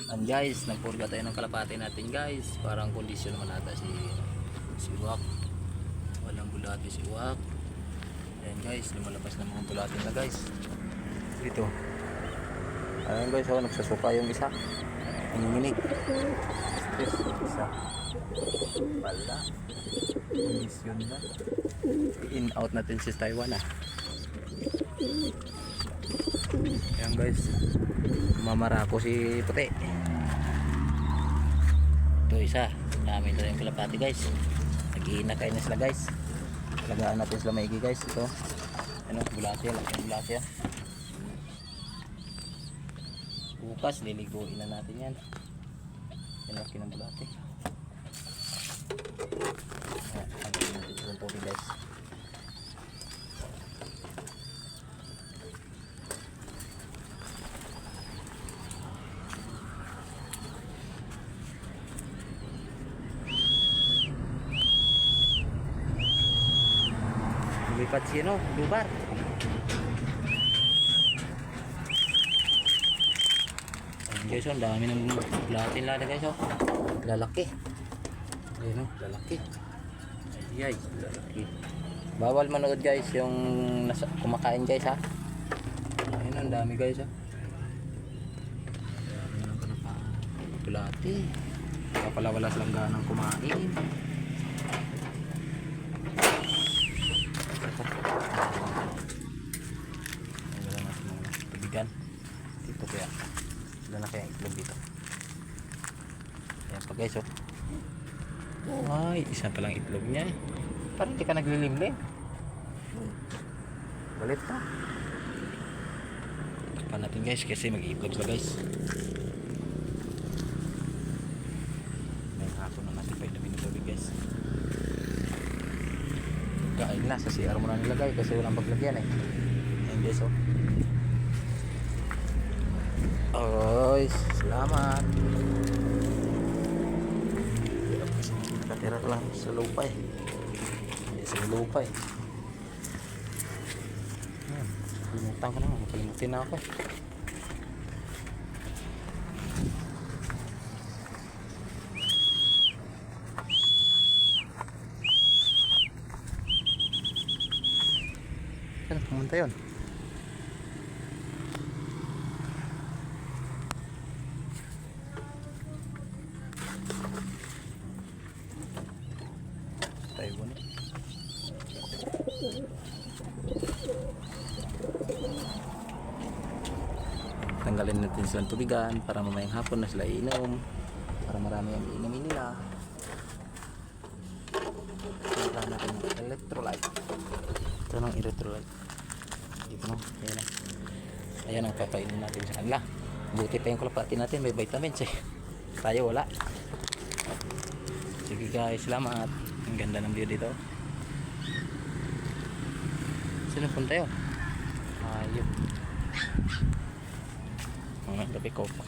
And guys, nagpurga tayo ng kalapati natin guys. Parang kondisyon naman ata si Wak. Walang bulati si Wak. Ayan guys, lumalabas ng mga bulati na guys. Dito. Ayan guys, oh, nagsasuka yung isa. Nanginginig. Isa. Wala. Kondisyon na. In out natin si Taiwan ah. Ayan guys, mamarako si puti. Ito isa, dami na yung kalapati guys. Nag-iinakay na sila guys. Talagaan natin sila maigi guys. Ito, ano, bulati, laki yung bulati yan. Bukas, liliguin na natin yan. Yan, laki ng bulati. Ayan, hanggang natin yung tubig guys. Lumipat siya no, lubar. Ayan guys, ang dami ng bulatin lada guys oh. Lalaki. Ayan oh, lalaki. Ay, lalaki. Bawal manood guys yung kumakain guys ha. Ayan, ang dami guys ha. Dami ng bulati. Kaya pala wala silang ganang kumain. Dito kaya sila na kaya itlog dito. Ayan pa guys oh. Ay, isa palang itlog niya. Parang hindi ka naglilimlim. Balit na. Pa natin guys kasi mag-iitlog sila guys. May hapon na natin pa ilamin ng tubig guys. Kain na sa CR mo na nilagay kasi walang paglagyan eh. Ayan guys oh. Oy, salamat. Nakatira lang sa lupa eh. Hindi sa lupa eh. Kalimutan ko na. Makalimutin na ako eh. Saan pumunta yun? Taiwan. Tanggalin natin silang tubigan para mamayang hapon na sila iinom, para marami ang iinumin nila. Tanggalin natin yung electrolyte. Ito ng electrolyte dito no. Ayan, ayan ang kakainin natin sa kanila. Buti pa yung kalapati natin may vitamins eh, tayo wala. Sige guys, salamat. Ang ganda ng view dito. Sino punta yun? Ayun. Mga gabi ko pa.